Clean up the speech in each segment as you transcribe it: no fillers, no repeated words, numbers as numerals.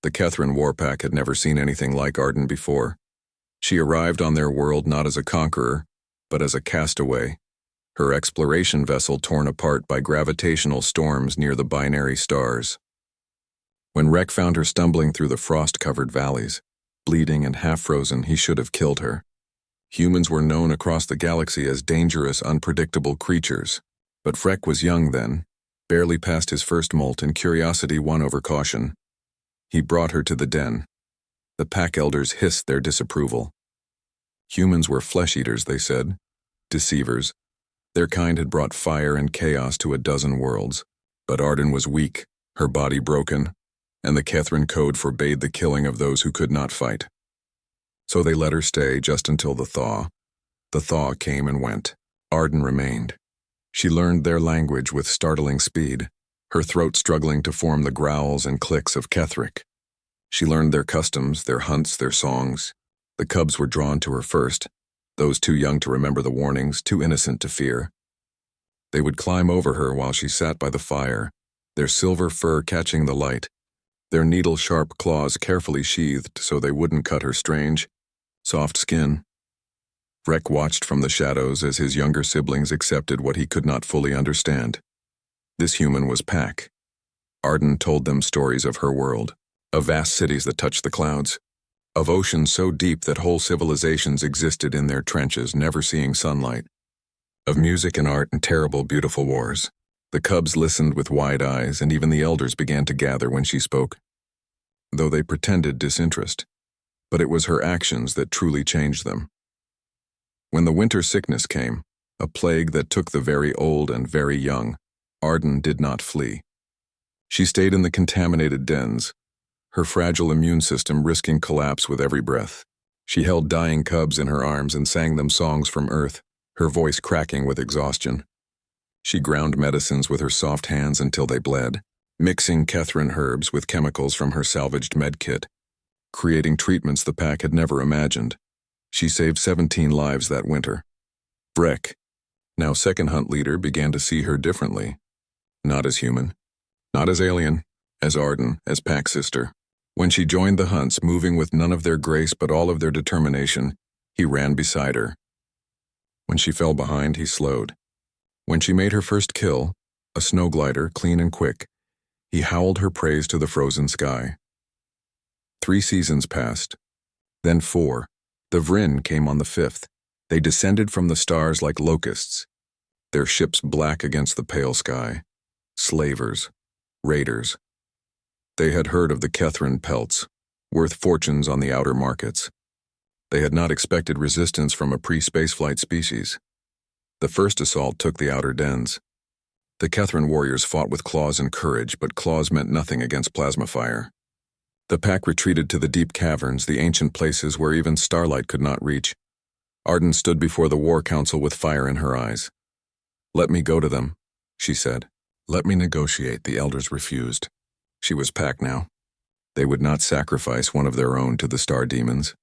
The Kethrin warpack had never seen anything like Arden before. She arrived on their world not as a conqueror, but as a castaway, her exploration vessel torn apart by gravitational storms near the binary stars. When Rek found her stumbling through the frost-covered valleys, bleeding and half-frozen, he should have killed her. Humans were known across the galaxy as dangerous, unpredictable creatures, but Frek was young then, barely past his first molt, and curiosity won over caution. He brought her to the den. The pack elders hissed their disapproval. Humans were flesh-eaters, they said. Deceivers. Their kind had brought fire and chaos to a dozen worlds. But Arden was weak, her body broken, and the Kethrin code forbade the killing of those who could not fight. So they let her stay just until the thaw. The thaw came and went. Arden remained. She learned their language with startling speed, her throat struggling to form the growls and clicks of Kethric. She learned their customs, their hunts, their songs. The cubs were drawn to her first, those too young to remember the warnings, too innocent to fear. They would climb over her while she sat by the fire, their silver fur catching the light, their needle-sharp claws carefully sheathed so they wouldn't cut her strange, soft skin. Rek watched from the shadows as his younger siblings accepted what he could not fully understand. This human was Pack. Arden told them stories of her world, of vast cities that touched the clouds, of oceans so deep that whole civilizations existed in their trenches, never seeing sunlight, of music and art and terrible, beautiful wars. The cubs listened with wide eyes, and even the elders began to gather when she spoke, though they pretended disinterest. But it was her actions that truly changed them. When the winter sickness came, a plague that took the very old and very young, Arden did not flee. She stayed in the contaminated dens, her fragile immune system risking collapse with every breath. She held dying cubs in her arms and sang them songs from Earth, her voice cracking with exhaustion. She ground medicines with her soft hands until they bled, mixing Kethrin herbs with chemicals from her salvaged medkit, creating treatments the pack had never imagined. She saved 17 lives that winter. Brek, now second hunt leader, began to see her differently. Not as human, not as alien, as Arden, as pack sister. When she joined the hunts, moving with none of their grace but all of their determination, he ran beside her. When she fell behind, he slowed. When she made her first kill, a snow glider, clean and quick, he howled her praise to the frozen sky. 3 seasons passed, then 4. The Vryn came on the 5th. They descended from the stars like locusts, their ships black against the pale sky. Slavers, raiders. They had heard of the Kethrin pelts, worth fortunes on the outer markets. They had not expected resistance from a pre-spaceflight species. The first assault took the outer dens. The Kethrin warriors fought with claws and courage, but claws meant nothing against plasma fire. The pack retreated to the deep caverns, the ancient places where even starlight could not reach. Arden stood before the War Council with fire in her eyes. "Let me go to them," she said. "Let me negotiate." The elders refused. She was pack now. They would not sacrifice one of their own to the star demons.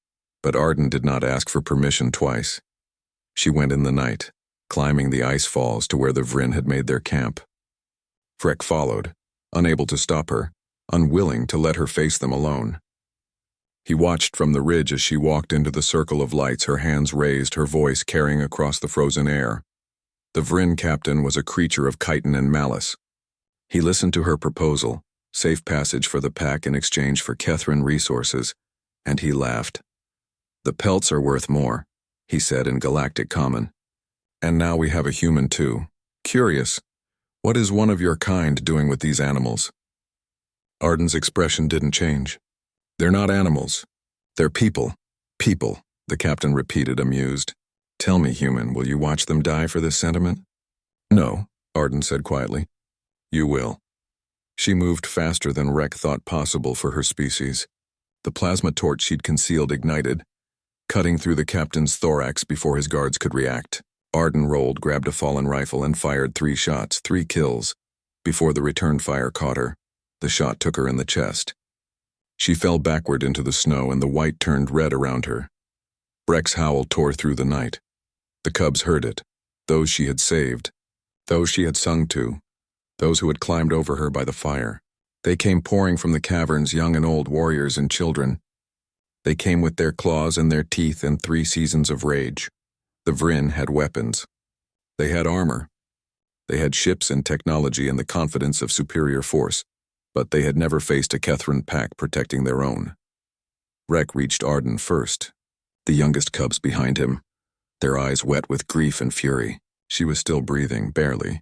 But Arden did not ask for permission twice. She went in the night, climbing the ice falls to where the Vryn had made their camp. Frek followed, unable to stop her, unwilling to let her face them alone. He watched from the ridge as she walked into the circle of lights, her hands raised, her voice carrying across the frozen air. The Vryn captain was a creature of chitin and malice. He listened to her proposal, safe passage for the pack in exchange for Kethrin resources, and he laughed. "The pelts are worth more," he said in galactic common. "And now we have a human too. Curious, what is one of your kind doing with these animals?" Arden's expression didn't change. "They're not animals. They're people. People," the captain repeated, amused. "Tell me, human, will you watch them die for this sentiment?" "No," Arden said quietly. "You will." She moved faster than Rek thought possible for her species. The plasma torch she'd concealed ignited, cutting through the captain's thorax before his guards could react. Arden rolled, grabbed a fallen rifle, and fired 3 shots, 3 kills. Before the return fire caught her, the shot took her in the chest. She fell backward into the snow, and the white turned red around her. Brek's howl tore through the night. The cubs heard it, those she had saved, those she had sung to, those who had climbed over her by the fire. They came pouring from the caverns, young and old, warriors and children. They came with their claws and their teeth and 3 seasons of rage. The Vryn had weapons. They had armor. They had ships and technology and the confidence of superior force, but they had never faced a Kethran pack protecting their own. Rek reached Arden first, the youngest cubs behind him, their eyes wet with grief and fury. She was still breathing, barely,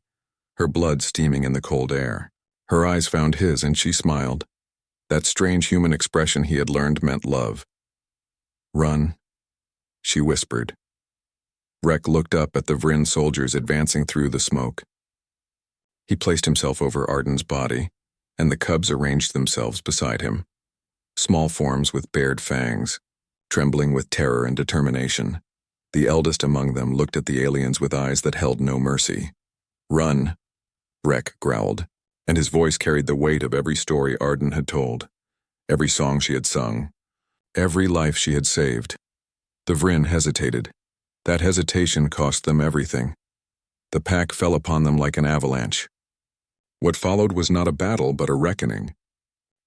her blood steaming in the cold air. Her eyes found his and she smiled. That strange human expression he had learned meant love. "Run," she whispered. Rek looked up at the Vryn soldiers advancing through the smoke. He placed himself over Arden's body, and the cubs arranged themselves beside him. Small forms with bared fangs, trembling with terror and determination. The eldest among them looked at the aliens with eyes that held no mercy. "Run," Rek growled, and his voice carried the weight of every story Arden had told, every song she had sung, every life she had saved. The Vryn hesitated. That hesitation cost them everything. The pack fell upon them like an avalanche. What followed was not a battle, but a reckoning.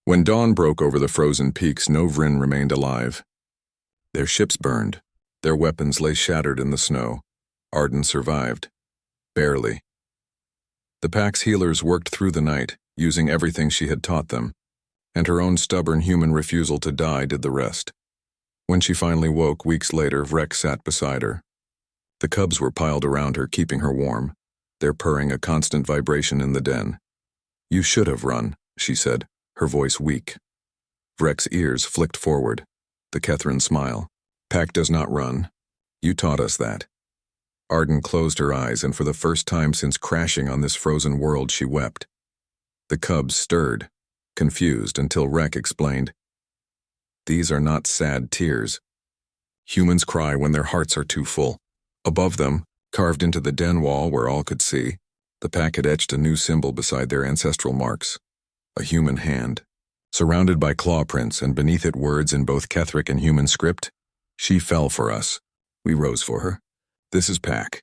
When dawn broke over the frozen peaks, no Vryn remained alive. Their ships burned. Their weapons lay shattered in the snow. Arden survived. Barely. The pack's healers worked through the night, using everything she had taught them, and her own stubborn human refusal to die did the rest. When she finally woke weeks later, Vrek sat beside her. The cubs were piled around her, keeping her warm, their purring a constant vibration in the den. "You should have run," she said, her voice weak. Vrek's ears flicked forward, the Kethran smile. "Pack does not run. You taught us that." Arden closed her eyes, and for the first time since crashing on this frozen world, she wept. The cubs stirred, confused, until Rek explained, "These are not sad tears. Humans cry when their hearts are too full." Above them, carved into the den wall where all could see, the pack had etched a new symbol beside their ancestral marks, a human hand. Surrounded by claw prints and beneath it words in both Kethric and human script, "She fell for us. We rose for her. This is Pack.